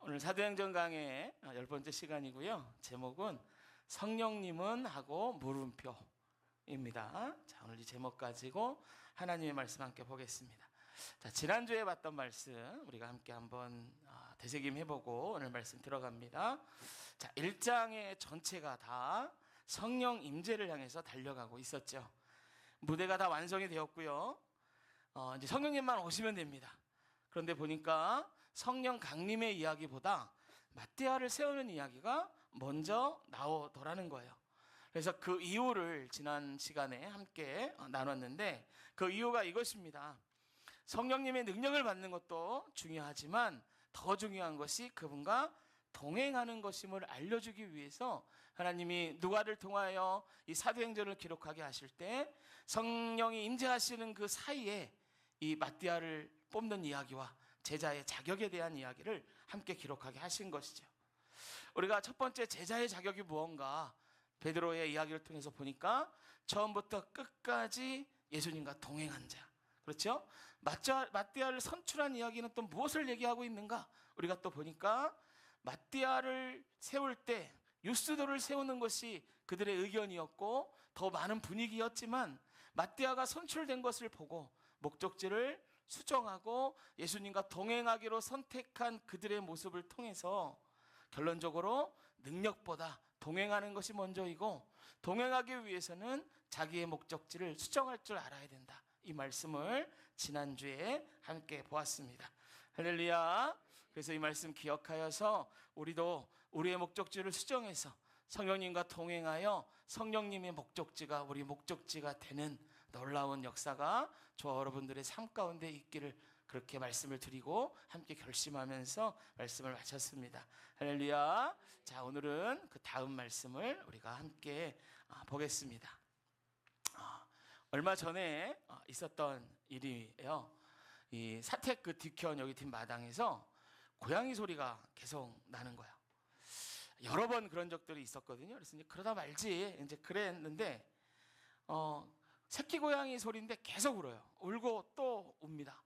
오늘 사도행전 강의 10번째 시간이고요. 제목은 성령님은 하고 물음표입니다. 자, 오늘 이 제목 가지고 하나님의 말씀 함께 보겠습니다. 자, 지난주에 봤던 말씀 우리가 함께 한번 되새김해보고 오늘 말씀 들어갑니다. 자, 1장의 전체가 다 성령 임재를 향해서 달려가고 있었죠. 무대가 다 완성이 되었고요. 이제 성령님만 오시면 됩니다. 그런데 보니까 성령 강림의 이야기보다 마띠아를 세우는 이야기가 먼저 나오더라는 거예요. 그래서 그 이유를 지난 시간에 함께 나눴는데 그 이유가 이것입니다. 성령님의 능력을 받는 것도 중요하지만 더 중요한 것이 그분과 동행하는 것임을 알려주기 위해서 하나님이 누가를 통하여 이 사도행전을 기록하게 하실 때 성령이 임재하시는 그 사이에 이 마띠아를 뽑는 이야기와 제자의 자격에 대한 이야기를 함께 기록하게 하신 것이죠. 우리가 첫 번째 제자의 자격이 무언가 베드로의 이야기를 통해서 보니까 처음부터 끝까지 예수님과 동행한 자, 그렇죠? 마띠아를 선출한 이야기는 또 무엇을 얘기하고 있는가? 우리가 또 보니까 마띠아를 세울 때 유스도를 세우는 것이 그들의 의견이었고 더 많은 분위기였지만 마띠아가 선출된 것을 보고 목적지를 수정하고 예수님과 동행하기로 선택한 그들의 모습을 통해서 결론적으로 능력보다 동행하는 것이 먼저이고 동행하기 위해서는 자기의 목적지를 수정할 줄 알아야 된다. 이 말씀을 지난주에 함께 보았습니다. 할렐루야. 그래서 이 말씀 기억하여서 우리도 우리의 목적지를 수정해서 성령님과 동행하여 성령님의 목적지가 우리 목적지가 되는 놀라운 역사가 저와 여러분들의 삶 가운데 있기를 그렇게 말씀을 드리고 함께 결심하면서 말씀을 마쳤습니다. 할렐루야. 자, 오늘은 그 다음 말씀을 우리가 함께 보겠습니다. 얼마 전에 있었던 일이에요. 이 사택 그 뒤편 여기 뒷마당에서 고양이 소리가 계속 나는 거야. 여러 번 그런 적들이 있었거든요. 그래서 이제 그러다 말지 이제 그랬는데 새끼 고양이 소리인데 계속 울어요. 울고 또 웁니다.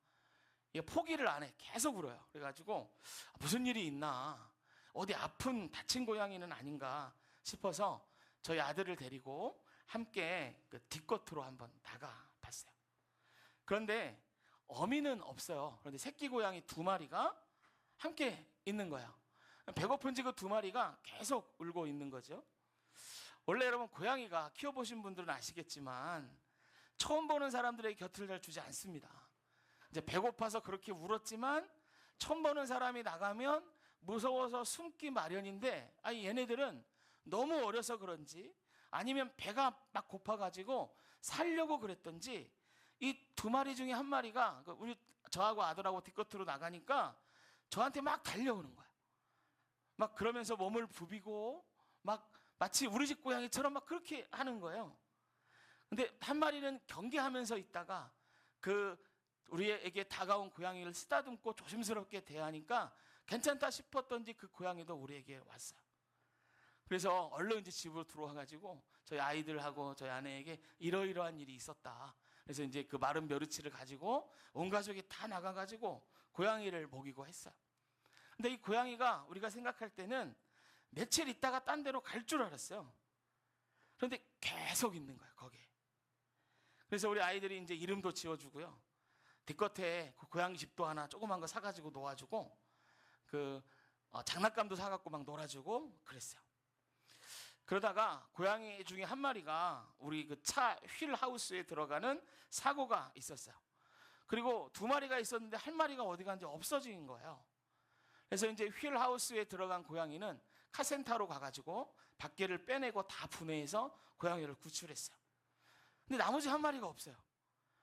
이게 포기를 안 해. 계속 울어요. 그래가지고 무슨 일이 있나, 어디 아픈 다친 고양이는 아닌가 싶어서 저희 아들을 데리고 함께 그 뒷겉으로 한번 나가봤어요. 그런데 어미는 없어요. 그런데 새끼 고양이 2마리가 함께 있는 거예요. 배고픈지 그 2마리가 계속 울고 있는 거죠. 원래 여러분 고양이가 키워보신 분들은 아시겠지만 처음 보는 사람들에게 곁을 잘 주지 않습니다. 이제 배고파서 그렇게 울었지만 처음 보는 사람이 나가면 무서워서 숨기 마련인데 얘네들은 너무 어려서 그런지 아니면 배가 막 고파가지고 살려고 그랬던지 이 2마리 중에 1마리가 저하고 아들하고 뒷겉으로 나가니까 저한테 막 달려오는 거야. 막 그러면서 몸을 부비고 막 마치 우리 집 고양이처럼 막 그렇게 하는 거예요. 근데 1마리는 경계하면서 있다가 우리에게 다가온 고양이를 쓰다듬고 조심스럽게 대하니까 괜찮다 싶었던지 그 고양이도 우리에게 왔어요. 그래서 얼른 이제 집으로 들어와가지고 저희 아이들하고 저희 아내에게 이러이러한 일이 있었다. 그래서 이제 그 마른 멸치를 가지고 온 가족이 다 나가가지고 고양이를 먹이고 했어요. 근데 이 고양이가 우리가 생각할 때는 며칠 있다가 딴 데로 갈 줄 알았어요. 그런데 계속 있는 거예요, 거기에. 그래서 우리 아이들이 이제 이름도 지어주고요. 뒷겉에 그 고양이 집도 하나 조그만 거 사가지고 놓아주고, 장난감도 사갖고 막 놀아주고 그랬어요. 그러다가 고양이 중에 1마리가 우리 그 차 휠 하우스에 들어가는 사고가 있었어요. 그리고 2마리가 있었는데 1마리가 어디 간지 없어진 거예요. 그래서 이제 휠 하우스에 들어간 고양이는 카센터로 가가지고 밖에를 빼내고 다 분해해서 고양이를 구출했어요. 근데 나머지 1마리가 없어요.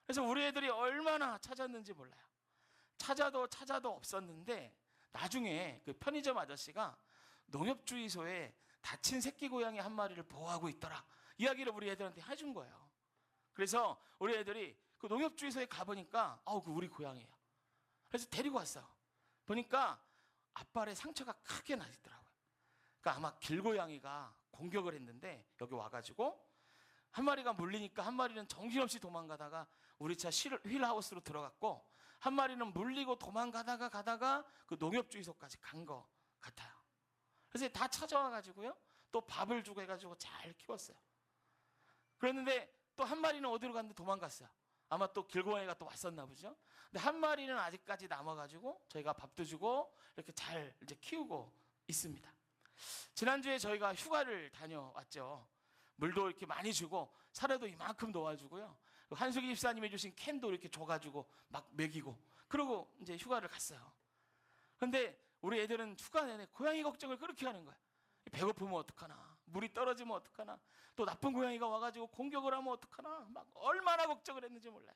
그래서 우리 애들이 얼마나 찾았는지 몰라요. 찾아도 없었는데 나중에 그 편의점 아저씨가 농협주의소에 다친 새끼 고양이 1마리를 보호하고 있더라. 이야기를 우리 애들한테 해준 거예요. 그래서 우리 애들이 그 농협주의소에 가보니까 그 우리 고양이에요. 그래서 데리고 왔어요. 보니까 앞발에 상처가 크게 나 있더라고요. 그러니까 아마 길고양이가 공격을 했는데 여기 와가지고 1마리가 물리니까 1마리는 정신없이 도망가다가 우리 차 휠하우스로 들어갔고 1마리는 물리고 도망가다가 그 농협주의소까지 간 거 같아요. 그래서 다 찾아와가지고요, 또 밥을 주고 해가지고 잘 키웠어요. 그랬는데 또 한 마리는 어디로 갔는데 도망갔어요. 아마 또 길고양이가 또 왔었나 보죠. 근데 한 마리는 아직까지 남아가지고 저희가 밥도 주고 이렇게 잘 이제 키우고 있습니다. 지난주에 저희가 휴가를 다녀왔죠. 물도 이렇게 많이 주고 사료도 이만큼 도와주고요. 한숙이 집사님이 주신 캔도 이렇게 줘가지고 막 먹이고, 그러고 이제 휴가를 갔어요. 근데 우리 애들은 휴가 내내 고양이 걱정을 그렇게 하는 거야. 배고프면 어떡하나, 물이 떨어지면 어떡하나, 또 나쁜 고양이가 와가지고 공격을 하면 어떡하나, 막 얼마나 걱정을 했는지 몰라요.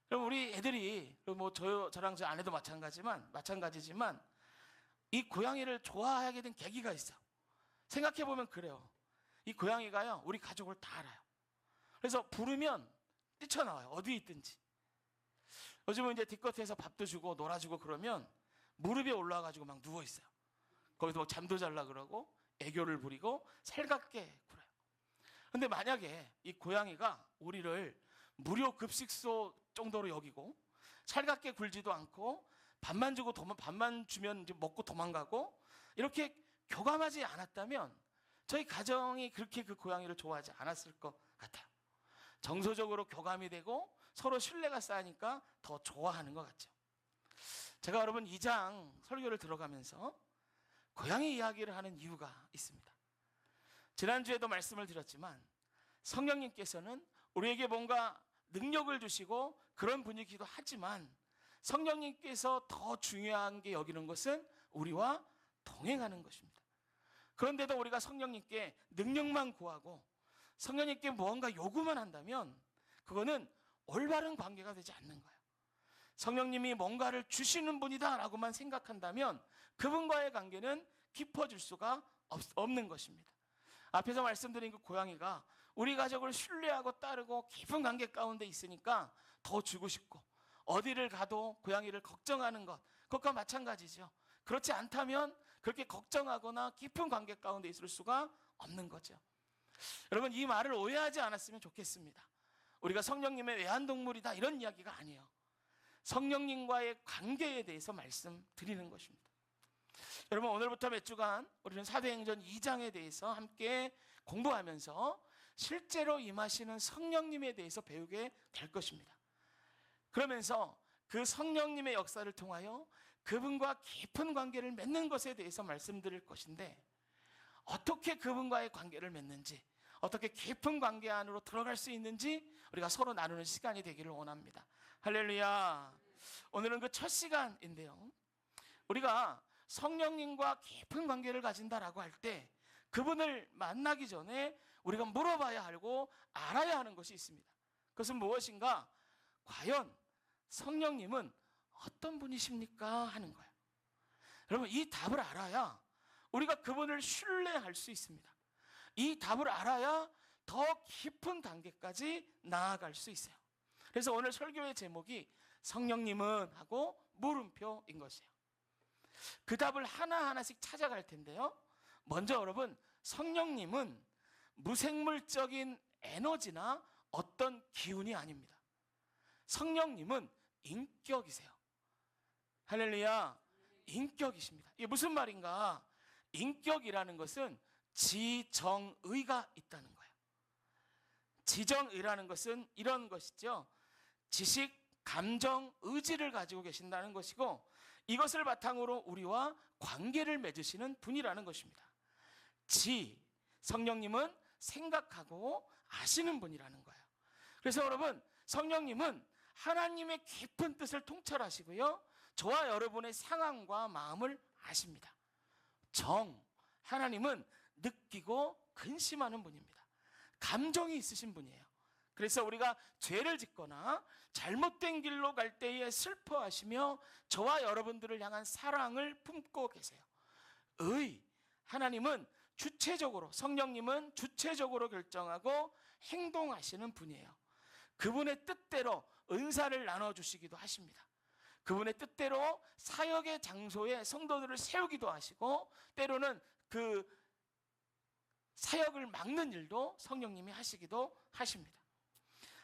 그럼 우리 애들이, 뭐 저랑 저 아내도 마찬가지지만 이 고양이를 좋아하게 된 계기가 있어요. 생각해보면 그래요. 이 고양이가요, 우리 가족을 다 알아요. 그래서 부르면 뛰쳐나와요. 어디에 있든지. 요즘은 이제 뒷겉에서 밥도 주고 놀아주고 그러면 무릎에 올라와가지고 막 누워있어요. 거기서 뭐 잠도 잘라 그러고 애교를 부리고 살갑게 굴어요. 근데 만약에 이 고양이가 우리를 무료 급식소 정도로 여기고 살갑게 굴지도 않고 밥만 주면 이제 먹고 도망가고 이렇게 교감하지 않았다면 저희 가정이 그렇게 그 고양이를 좋아하지 않았을 것 같아요. 정서적으로 교감이 되고 서로 신뢰가 쌓이니까 더 좋아하는 것 같죠. 제가 여러분 2장 설교를 들어가면서 고양이 이야기를 하는 이유가 있습니다. 지난주에도 말씀을 드렸지만 성령님께서는 우리에게 뭔가 능력을 주시고 그런 분이기도 하지만 성령님께서 더 중요한 게 여기는 것은 우리와 동행하는 것입니다. 그런데도 우리가 성령님께 능력만 구하고 성령님께 무언가 요구만 한다면 그거는 올바른 관계가 되지 않는 거예요. 성령님이 뭔가를 주시는 분이다 라고만 생각한다면 그분과의 관계는 깊어질 수가 없는 것입니다. 앞에서 말씀드린 그 고양이가 우리 가족을 신뢰하고 따르고 깊은 관계 가운데 있으니까 더 주고 싶고, 어디를 가도 고양이를 걱정하는 것, 그것과 마찬가지죠. 그렇지 않다면 그렇게 걱정하거나 깊은 관계 가운데 있을 수가 없는 거죠. 여러분, 이 말을 오해하지 않았으면 좋겠습니다. 우리가 성령님의 애완동물이다 이런 이야기가 아니에요. 성령님과의 관계에 대해서 말씀드리는 것입니다. 여러분, 오늘부터 몇 주간 우리는 사도행전 2장에 대해서 함께 공부하면서 실제로 임하시는 성령님에 대해서 배우게 될 것입니다. 그러면서 그 성령님의 역사를 통하여 그분과 깊은 관계를 맺는 것에 대해서 말씀드릴 것인데, 어떻게 그분과의 관계를 맺는지, 어떻게 깊은 관계 안으로 들어갈 수 있는지 우리가 서로 나누는 시간이 되기를 원합니다. 할렐루야. 오늘은 그 첫 시간인데요, 우리가 성령님과 깊은 관계를 가진다라고 할 때 그분을 만나기 전에 우리가 물어봐야 하고 알아야 하는 것이 있습니다. 그것은 무엇인가? 과연 성령님은 어떤 분이십니까? 하는 거예요. 여러분, 이 답을 알아야 우리가 그분을 신뢰할 수 있습니다. 이 답을 알아야 더 깊은 단계까지 나아갈 수 있어요. 그래서 오늘 설교의 제목이 성령님은 하고 물음표인 것이에요. 그 답을 하나하나씩 찾아갈 텐데요, 먼저 여러분, 성령님은 무생물적인 에너지나 어떤 기운이 아닙니다. 성령님은 인격이세요. 할렐루야. 인격이십니다. 이게 무슨 말인가? 인격이라는 것은 지정의가 있다는 거예요. 지정의라는 것은 이런 것이죠. 지식, 감정, 의지를 가지고 계신다는 것이고, 이것을 바탕으로 우리와 관계를 맺으시는 분이라는 것입니다. 성령님은 생각하고 아시는 분이라는 거예요. 그래서 여러분, 성령님은 하나님의 깊은 뜻을 통찰하시고요, 저와 여러분의 상황과 마음을 아십니다. 하나님은 느끼고 근심하는 분입니다. 감정이 있으신 분이에요. 그래서 우리가 죄를 짓거나 잘못된 길로 갈 때에 슬퍼하시며 저와 여러분들을 향한 사랑을 품고 계세요. 하나님은 주체적으로, 성령님은 주체적으로 결정하고 행동하시는 분이에요. 그분의 뜻대로 은사를 나눠주시기도 하십니다. 그분의 뜻대로 사역의 장소에 성도들을 세우기도 하시고, 때로는 그 사역을 막는 일도 성령님이 하시기도 하십니다.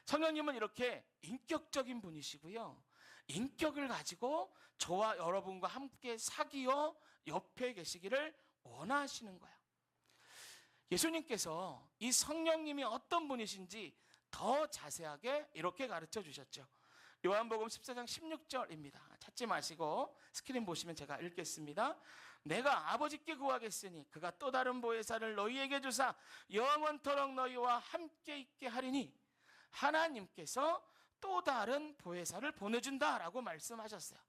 성령님은 이렇게 인격적인 분이시고요, 인격을 가지고 저와 여러분과 함께 사귀어 옆에 계시기를 원하시는 거예요. 예수님께서 이 성령님이 어떤 분이신지 더 자세하게 이렇게 가르쳐 주셨죠. 요한복음 14장 16절입니다. 찾지 마시고 스크린 보시면 제가 읽겠습니다. 내가 아버지께 구하겠으니 그가 또 다른 보혜사를 너희에게 주사 영원토록 너희와 함께 있게 하리니, 하나님께서 또 다른 보혜사를 보내준다라고 말씀하셨어요.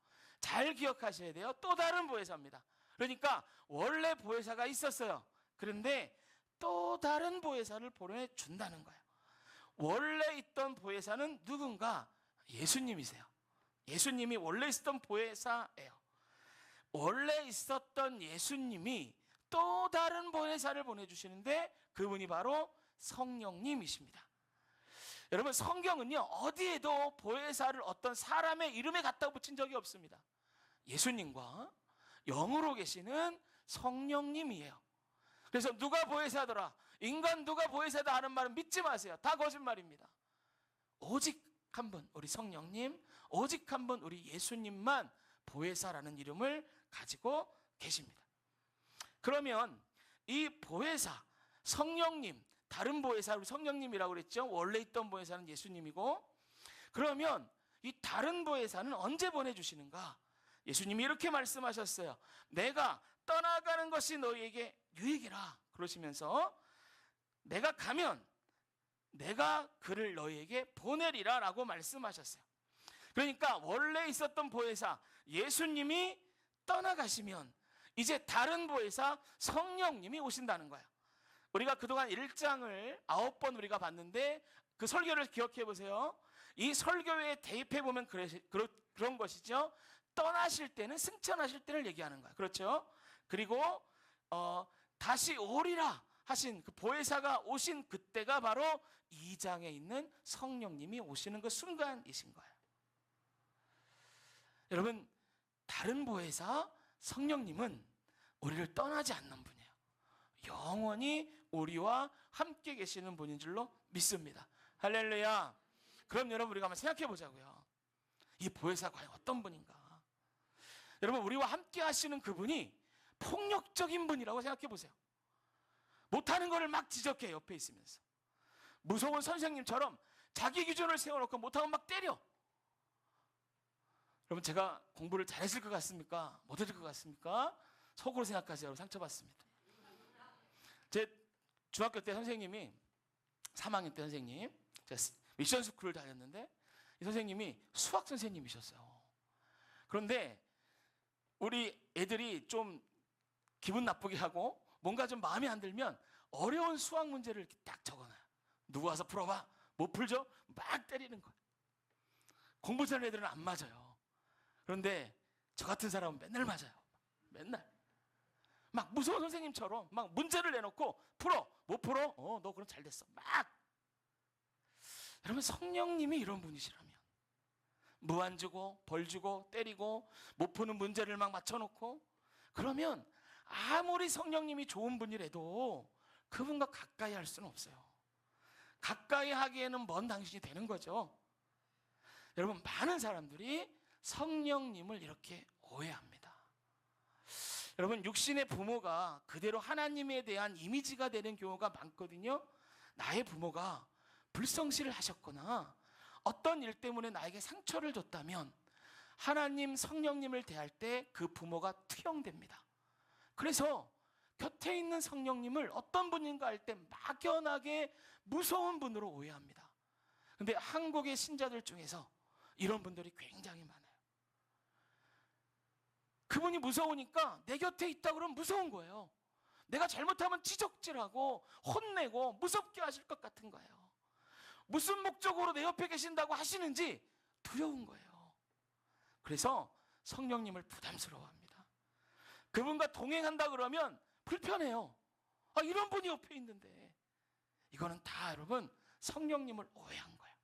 잘 기억하셔야 돼요. 또 다른 보혜사입니다. 그러니까 원래 보혜사가 있었어요. 그런데 또 다른 보혜사를 보내준다는 거예요. 원래 있던 보혜사는 누군가? 예수님이세요. 예수님이 원래 있었던 보혜사예요. 원래 있었던 예수님이 또 다른 보혜사를 보내주시는데 그분이 바로 성령님이십니다. 여러분, 성경은요 어디에도 보혜사를 어떤 사람의 이름에 갖다 붙인 적이 없습니다. 예수님과 영으로 계시는 성령님이에요. 그래서 누가 보혜사더라, 인간 누가 보혜사다 하는 말은 믿지 마세요. 다 거짓말입니다. 오직 한 분, 우리 성령님, 오직 한 분, 우리 예수님만 보혜사라는 이름을 가지고 계십니다. 그러면 이 보혜사, 성령님, 다른 보혜사, 우리 성령님이라고 그랬죠. 원래 있던 보혜사는 예수님이고, 그러면 이 다른 보혜사는 언제 보내주시는가? 예수님이 이렇게 말씀하셨어요. 내가 떠나가는 것이 너희에게 유익이라. 그러시면서 내가 가면 내가 그를 너희에게 보내리라 라고 말씀하셨어요. 그러니까 원래 있었던 보혜사 예수님이 떠나가시면 이제 다른 보혜사 성령님이 오신다는 거예요. 우리가 그동안 1장을 9번 우리가 봤는데 그 설교를 기억해 보세요. 이 설교에 대입해 보면 그런 것이죠. 떠나실 때는, 승천하실 때를 얘기하는 거예요. 그렇죠? 그리고 다시 오리라 하신 그 보혜사가 오신 그때가 바로 2장에 있는 성령님이 오시는 그 순간이신 거예요. 여러분, 다른 보혜사 성령님은 우리를 떠나지 않는 분이에요. 영원히 우리와 함께 계시는 분인 줄로 믿습니다. 할렐루야. 그럼 여러분, 우리가 한번 생각해 보자고요. 이 보혜사 과연 어떤 분인가? 여러분, 우리와 함께 하시는 그분이 폭력적인 분이라고 생각해 보세요. 못하는 거를 막 지적해, 옆에 있으면서. 무서운 선생님처럼 자기 기준을 세워놓고 못하면 막 때려. 여러분, 제가 공부를 잘했을 것 같습니까? 못했을 것 같습니까? 속으로 생각하세요. 여러분, 상처받습니다. 제 중학교 때 선생님이, 3학년 때 선생님, 제가 미션 스쿨을 다녔는데 이 선생님이 수학 선생님이셨어요. 그런데 우리 애들이 좀 기분 나쁘게 하고 뭔가 좀 마음에 안 들면 어려운 수학 문제를 이렇게 딱 적어놔요. 누구 와서 풀어봐. 못 풀죠? 막 때리는 거예요. 공부 잘하는 애들은 안 맞아요. 그런데 저 같은 사람은 맨날 맞아요. 맨날. 막 무서운 선생님처럼 막 문제를 내놓고 풀어. 못 풀어? 너 그럼 잘 됐어. 막. 여러분, 성령님이 이런 분이시라면 무한 주고 벌 주고 때리고 못 푸는 문제를 막 맞춰놓고, 그러면 아무리 성령님이 좋은 분이라도 그분과 가까이 할 수는 없어요. 가까이 하기에는 먼 당신이 되는 거죠. 여러분, 많은 사람들이 성령님을 이렇게 오해합니다. 여러분, 육신의 부모가 그대로 하나님에 대한 이미지가 되는 경우가 많거든요. 나의 부모가 불성실을 하셨거나 어떤 일 때문에 나에게 상처를 줬다면 하나님, 성령님을 대할 때 그 부모가 투영됩니다. 그래서 곁에 있는 성령님을 어떤 분인가 할 때 막연하게 무서운 분으로 오해합니다. 그런데 한국의 신자들 중에서 이런 분들이 굉장히 많아요. 그분이 무서우니까 내 곁에 있다 그러면 무서운 거예요. 내가 잘못하면 지적질하고 혼내고 무섭게 하실 것 같은 거예요. 무슨 목적으로 내 옆에 계신다고 하시는지 두려운 거예요. 그래서 성령님을 부담스러워합니다. 그분과 동행한다 그러면 불편해요. 이런 분이 옆에 있는데. 이거는 다 여러분 성령님을 오해한 거예요.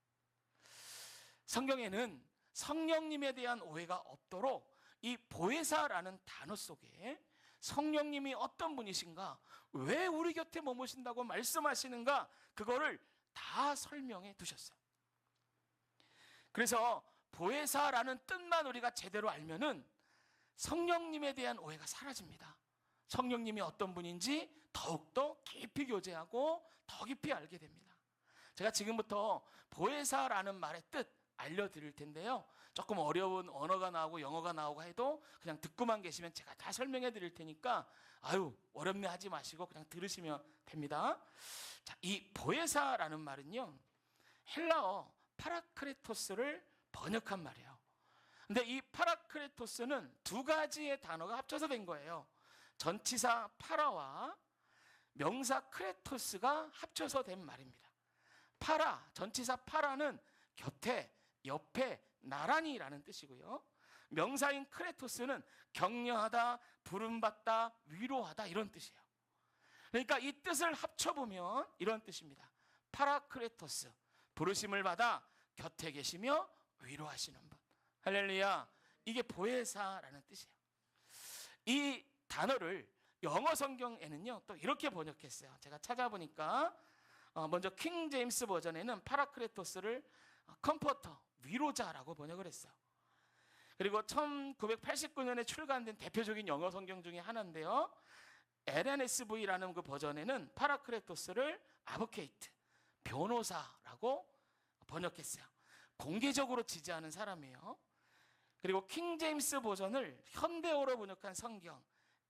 성경에는 성령님에 대한 오해가 없도록 이 보혜사라는 단어 속에 성령님이 어떤 분이신가, 왜 우리 곁에 머무신다고 말씀하시는가, 그거를 다 설명해 두셨어요. 그래서 보혜사라는 뜻만 우리가 제대로 알면은 성령님에 대한 오해가 사라집니다. 성령님이 어떤 분인지 더욱더 깊이 교제하고 더 깊이 알게 됩니다. 제가 지금부터 보혜사라는 말의 뜻 알려드릴 텐데요. 조금 어려운 언어가 나오고 영어가 나오고 해도 그냥 듣고만 계시면 제가 다 설명해 드릴 테니까 아유 어렵네 하지 마시고 그냥 들으시면 됩니다. 자, 이 보혜사라는 말은요, 헬라어 파라크레토스를 번역한 말이에요. 근데 이 파라크레토스는 두 가지의 단어가 합쳐서 된 거예요. 전치사 파라와 명사 크레토스가 합쳐서 된 말입니다. 파라, 전치사 파라는 곁에, 옆에, 나란히라는 뜻이고요. 명사인 크레토스는 격려하다, 부름받다, 위로하다 이런 뜻이에요. 그러니까 이 뜻을 합쳐보면 이런 뜻입니다. 파라크레토스, 부르심을 받아 곁에 계시며 위로하시는 분. 할렐루야. 이게 보혜사라는 뜻이에요. 이 단어를 영어 성경에는요 또 이렇게 번역했어요. 제가 찾아보니까 먼저 킹 제임스 버전에는 파라크레토스를 컴포터, 위로자라고 번역을 했어요. 그리고 1989년에 출간된 대표적인 영어 성경 중에 하나인데요, LNSV라는 그 버전에는 파라크레토스를 아보케이트, 변호사라고 번역했어요. 공개적으로 지지하는 사람이에요. 그리고 킹 제임스 버전을 현대어로 번역한 성경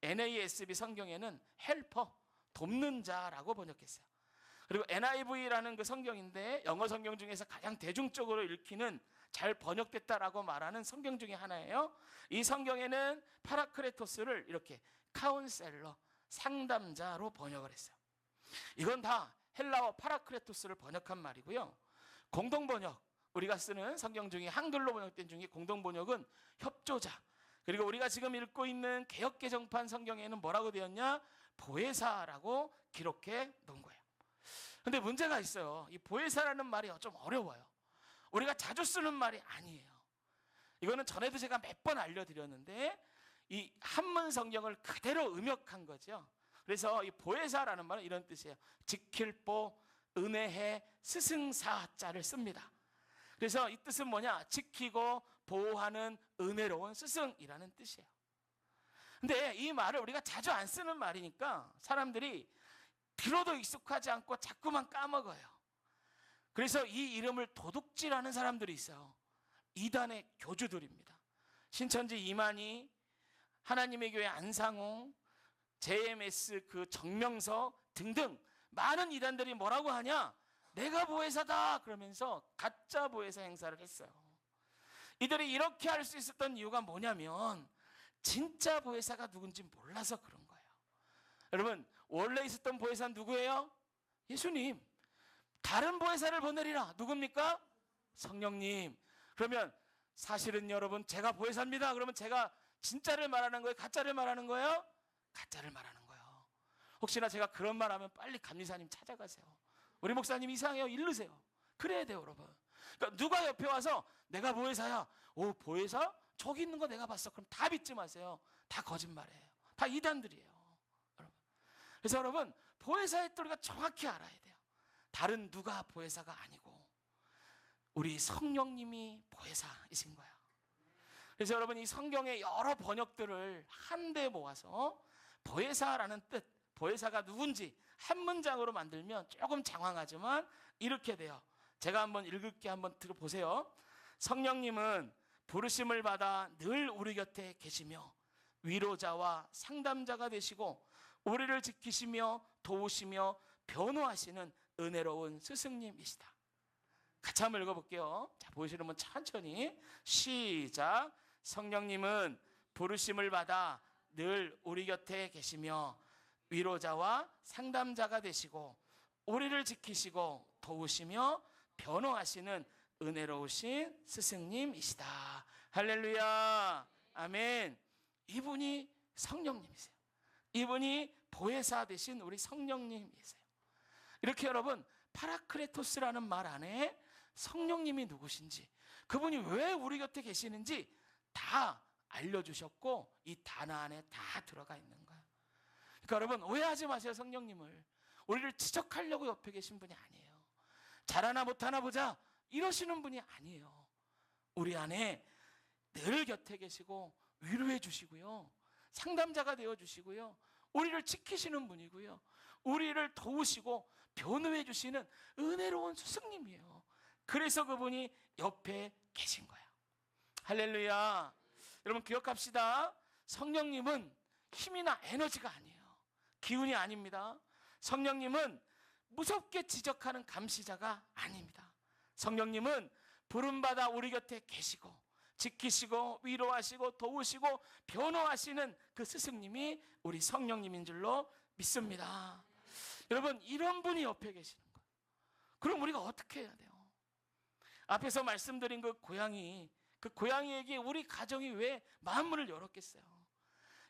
NASB 성경에는 헬퍼, 돕는 자라고 번역했어요. 그리고 NIV라는 그 성경인데 영어 성경 중에서 가장 대중적으로 읽히는 잘 번역됐다라고 말하는 성경 중에 하나예요. 이 성경에는 파라크레토스를 이렇게 카운셀러, 상담자로 번역을 했어요. 이건 다 헬라어 파라크레토스를 번역한 말이고요. 공동번역, 우리가 쓰는 성경 중에 한글로 번역된 중에 공동번역은 협조자, 그리고 우리가 지금 읽고 있는 개역개정판 성경에는 뭐라고 되었냐? 보혜사라고 기록해 놓은 거예요. 근데 문제가 있어요. 이 보혜사라는 말이 좀 어려워요. 우리가 자주 쓰는 말이 아니에요. 이거는 전에도 제가 몇 번 알려드렸는데 이 한문 성경을 그대로 음역한 거죠. 그래서 이 보혜사라는 말은 이런 뜻이에요. 지킬 보, 은혜해, 스승사자를 씁니다. 그래서 이 뜻은 뭐냐? 지키고 보호하는 은혜로운 스승이라는 뜻이에요. 근데 이 말을 우리가 자주 안 쓰는 말이니까 사람들이 들어도 익숙하지 않고 자꾸만 까먹어요. 그래서 이 이름을 도둑질하는 사람들이 있어요. 이단의 교주들입니다. 신천지 이만희, 하나님의 교회 안상홍, JMS 그 정명서 등등 많은 이단들이 뭐라고 하냐? 내가 보혜사다 그러면서 가짜 보혜사 행사를 했어요. 이들이 이렇게 할 수 있었던 이유가 뭐냐면 진짜 보혜사가 누군지 몰라서 그런 거예요. 여러분, 원래 있었던 보혜사는 누구예요? 예수님. 다른 보혜사를 보내리라. 누굽니까? 성령님. 그러면 사실은 여러분 제가 보혜사입니다. 그러면 제가 진짜를 말하는 거예요? 가짜를 말하는 거예요? 가짜를 말하는 거예요. 혹시나 제가 그런 말하면 빨리 감리사님 찾아가세요. 우리 목사님 이상해요. 이르세요. 그래야 돼요, 여러분. 그러니까 누가 옆에 와서 내가 보혜사야. 오, 보혜사? 저기 있는 거 내가 봤어. 그럼 다 믿지 마세요. 다 거짓말이에요. 다 이단들이에요. 여러분. 그래서 여러분, 보혜사의 뜻 우리가 정확히 알아야 돼요. 다른 누가 보혜사가 아니고 우리 성령님이 보혜사이신 거야. 그래서 여러분, 이 성경의 여러 번역들을 한데 모아서 보혜사라는 뜻, 보혜사가 누군지 한 문장으로 만들면 조금 장황하지만 이렇게 돼요. 제가 한번 읽을게, 한번 들어보세요. 성령님은 부르심을 받아 늘 우리 곁에 계시며 위로자와 상담자가 되시고 우리를 지키시며 도우시며 변호하시는 은혜로운 스승님이시다. 같이 한번 읽어볼게요. 자, 보이시는 분 천천히 시작. 성령님은 부르심을 받아 늘 우리 곁에 계시며 위로자와 상담자가 되시고 우리를 지키시고 도우시며 변호하시는 은혜로우신 스승님이시다. 할렐루야. 아멘. 이분이 성령님이세요. 이분이 보혜사 되신 우리 성령님이세요. 이렇게 여러분, 파라크레토스라는 말 안에 성령님이 누구신지, 그분이 왜 우리 곁에 계시는지 다 알려주셨고 이 단어 안에 다 들어가 있는 거예요. 그러니까 여러분, 오해하지 마세요. 성령님을 우리를 지적하려고 옆에 계신 분이 아니에요. 잘하나 못하나 보자 이러시는 분이 아니에요. 우리 안에 늘 곁에 계시고 위로해 주시고요, 상담자가 되어 주시고요, 우리를 지키시는 분이고요, 우리를 도우시고 변호해 주시는 은혜로운 스승님이에요. 그래서 그분이 옆에 계신 거예요. 할렐루야. 여러분 기억합시다. 성령님은 힘이나 에너지가 아니에요. 기운이 아닙니다. 성령님은 무섭게 지적하는 감시자가 아닙니다. 성령님은 부름받아 우리 곁에 계시고 지키시고 위로하시고 도우시고 변호하시는 그 스승님이 우리 성령님인 줄로 믿습니다. 여러분 이런 분이 옆에 계시는 거예요. 그럼 우리가 어떻게 해야 돼요? 앞에서 말씀드린 그 고양이에게 우리 가정이 왜 마음문을 열었겠어요?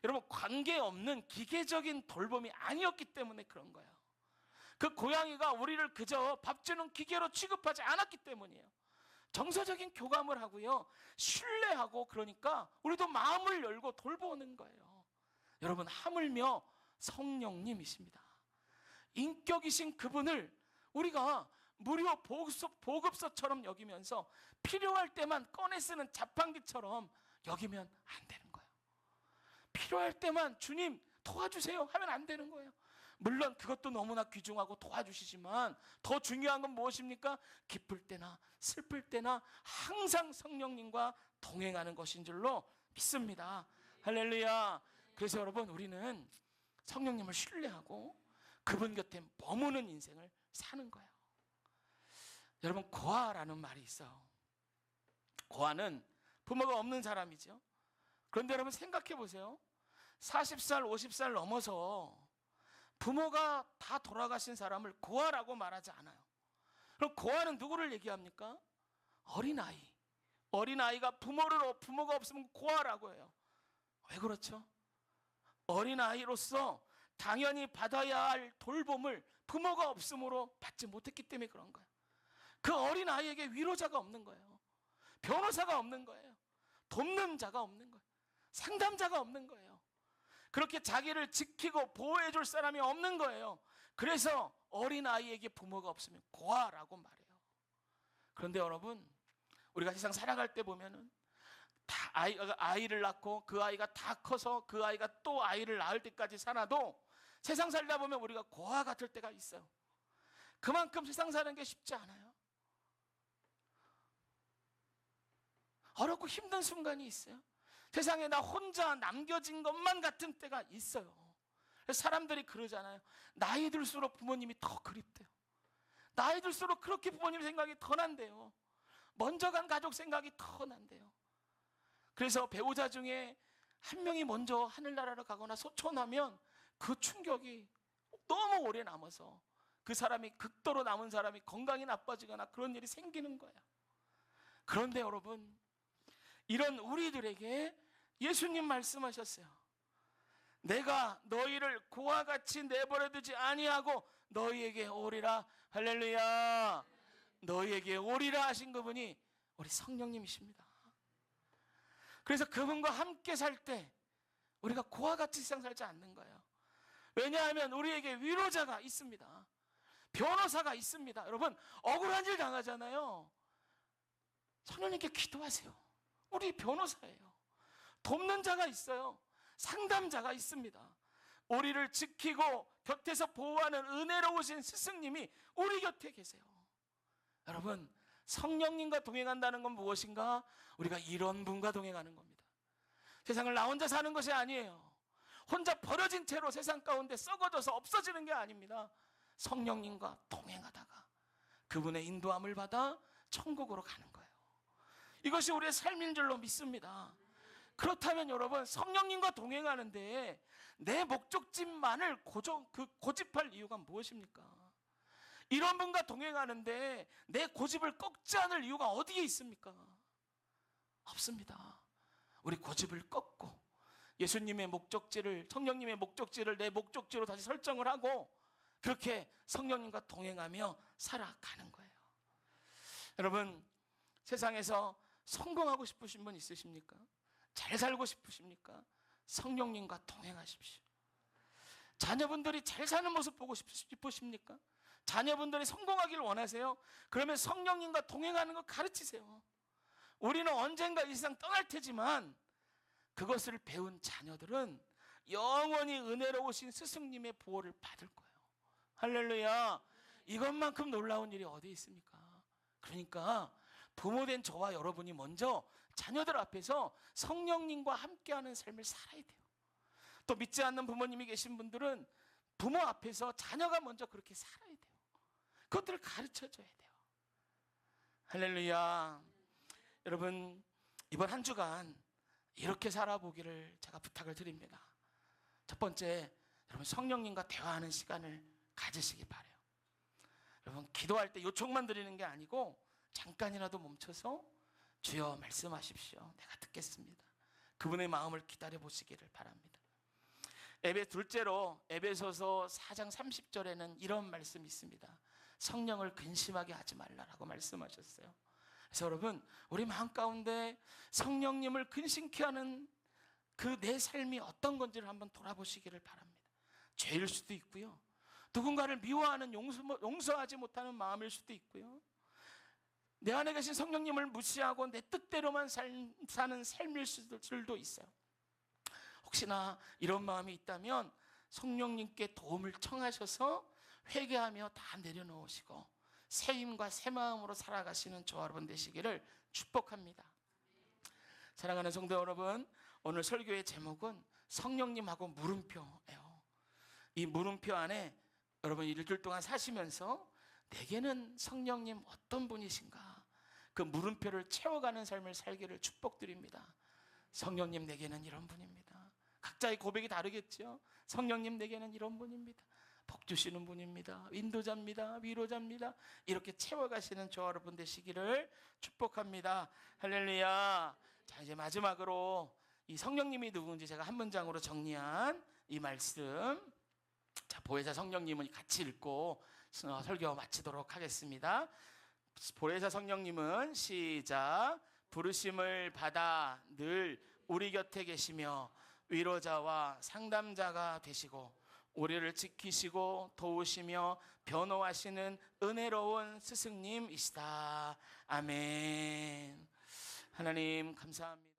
여러분 관계없는 기계적인 돌봄이 아니었기 때문에 그런 거예요. 그 고양이가 우리를 그저 밥 주는 기계로 취급하지 않았기 때문이에요. 정서적인 교감을 하고요, 신뢰하고, 그러니까 우리도 마음을 열고 돌보는 거예요. 여러분 하물며 성령님이십니다. 인격이신 그분을 우리가 무료 보급소처럼 여기면서 필요할 때만 꺼내 쓰는 자판기처럼 여기면 안 되는 거예요. 필요할 때만 주님 도와주세요 하면 안 되는 거예요. 물론 그것도 너무나 귀중하고 도와주시지만 더 중요한 건 무엇입니까? 기쁠 때나 슬플 때나 항상 성령님과 동행하는 것인 줄로 믿습니다. 할렐루야. 그래서 여러분 우리는 성령님을 신뢰하고 그분 곁에 머무는 인생을 사는 거예요. 여러분 고아라는 말이 있어요. 고아는 부모가 없는 사람이죠. 그런데 여러분 생각해 보세요. 40살 50살 넘어서 부모가 다 돌아가신 사람을 고아라고 말하지 않아요. 그럼 고아는 누구를 얘기합니까? 어린아이. 어린아이가 부모가 없으면 고아라고 해요. 왜 그렇죠? 어린아이로서 당연히 받아야 할 돌봄을 부모가 없음으로 받지 못했기 때문에 그런 거예요. 그 어린아이에게 위로자가 없는 거예요. 변호사가 없는 거예요. 돕는 자가 없는 거예요. 상담자가 없는 거예요. 그렇게 자기를 지키고 보호해 줄 사람이 없는 거예요. 그래서 어린아이에게 부모가 없으면 고아라고 말해요. 그런데 여러분 우리가 세상 살아갈 때 보면은 다 아이를 낳고 그 아이가 다 커서 그 아이가 또 아이를 낳을 때까지 살아도 세상 살다 보면 우리가 고아 같을 때가 있어요. 그만큼 세상 사는 게 쉽지 않아요. 어렵고 힘든 순간이 있어요. 세상에 나 혼자 남겨진 것만 같은 때가 있어요. 사람들이 그러잖아요. 나이 들수록 부모님이 더 그립대요. 나이 들수록 그렇게 부모님 생각이 더 난대요. 먼저 간 가족 생각이 더 난대요. 그래서 배우자 중에 한 명이 먼저 하늘나라로 가거나 소천하면 그 충격이 너무 오래 남아서 그 사람이 극도로 남은 사람이 건강이 나빠지거나 그런 일이 생기는 거예요. 그런데 여러분 이런 우리들에게 예수님 말씀하셨어요. 내가 너희를 고아 같이 내버려두지 아니하고 너희에게 오리라. 할렐루야. 너희에게 오리라 하신 그분이 우리 성령님이십니다. 그래서 그분과 함께 살 때 우리가 고아 같이 세상 살지 않는 거예요. 왜냐하면 우리에게 위로자가 있습니다. 변호사가 있습니다. 여러분 억울한 일 당하잖아요. 성령님께 기도하세요. 우리 변호사예요. 돕는 자가 있어요. 상담자가 있습니다. 우리를 지키고 곁에서 보호하는 은혜로우신 스승님이 우리 곁에 계세요. 여러분 성령님과 동행한다는 건 무엇인가? 우리가 이런 분과 동행하는 겁니다. 세상을 나 혼자 사는 것이 아니에요. 혼자 버려진 채로 세상 가운데 썩어져서 없어지는 게 아닙니다. 성령님과 동행하다가 그분의 인도함을 받아 천국으로 가는 거예요. 이것이 우리의 삶인 줄로 믿습니다. 그렇다면 여러분 성령님과 동행하는데 내 목적지만을 고집할 이유가 무엇입니까? 이런 분과 동행하는데 내 고집을 꺾지 않을 이유가 어디에 있습니까? 없습니다. 우리 고집을 꺾고 예수님의 목적지를, 성령님의 목적지를 내 목적지로 다시 설정을 하고 그렇게 성령님과 동행하며 살아가는 거예요. 여러분 세상에서 성공하고 싶으신 분 있으십니까? 잘 살고 싶으십니까? 성령님과 동행하십시오. 자녀분들이 잘 사는 모습 보고 싶으십니까? 자녀분들이 성공하기를 원하세요? 그러면 성령님과 동행하는 거 가르치세요. 우리는 언젠가 이 세상 떠날 테지만 그것을 배운 자녀들은 영원히 은혜로우신 스승님의 보호를 받을 거예요. 할렐루야. 이것만큼 놀라운 일이 어디 있습니까? 그러니까 부모된 저와 여러분이 먼저 자녀들 앞에서 성령님과 함께하는 삶을 살아야 돼요. 또 믿지 않는 부모님이 계신 분들은 부모 앞에서 자녀가 먼저 그렇게 살아야 돼요. 그것들을 가르쳐줘야 돼요. 할렐루야. 여러분, 이번 한 주간 이렇게 살아보기를 제가 부탁을 드립니다. 첫 번째, 여러분 성령님과 대화하는 시간을 가지시기 바라요. 여러분 기도할 때 요청만 드리는 게 아니고 잠깐이라도 멈춰서 주여 말씀하십시오. 내가 듣겠습니다. 그분의 마음을 기다려 보시기를 바랍니다. 둘째로 에베소서 4장 30절에는 이런 말씀이 있습니다. 성령을 근심하게 하지 말라라고 말씀하셨어요. 그래서 여러분 우리 마음 가운데 성령님을 근심케 하는 그 내 삶이 어떤 건지를 한번 돌아보시기를 바랍니다. 죄일 수도 있고요, 누군가를 미워하는 용서하지 못하는 마음일 수도 있고요, 내 안에 계신 성령님을 무시하고 내 뜻대로만 사는 삶일 수도 있어요. 혹시나 이런 마음이 있다면 성령님께 도움을 청하셔서 회개하며 다 내려놓으시고 새 힘과 새 마음으로 살아가시는 저와 여러분 되시기를 축복합니다. 사랑하는 성도 여러분, 오늘 설교의 제목은 성령님하고 물음표예요. 이 물음표 안에 여러분 일주일 동안 사시면서 내게는 성령님 어떤 분이신가, 그 물음표를 채워가는 삶을 살기를 축복드립니다. 성령님 내게는 이런 분입니다. 각자의 고백이 다르겠죠. 성령님 내게는 이런 분입니다. 복 주시는 분입니다. 인도자입니다. 위로자입니다. 이렇게 채워가시는 저와 여러분 되시기를 축복합니다. 할렐루야. 자, 이제 마지막으로 이 성령님이 누구인지 제가 한 문장으로 정리한 이 말씀, 자, 보혜사 성령님은 같이 읽고 설교 마치도록 하겠습니다. 보혜사 성령님은 시작. 부르심을 받아 늘 우리 곁에 계시며 위로자와 상담자가 되시고 우리를 지키시고 도우시며 변호하시는 은혜로운 스승님이시다. 아멘. 하나님 감사합니다.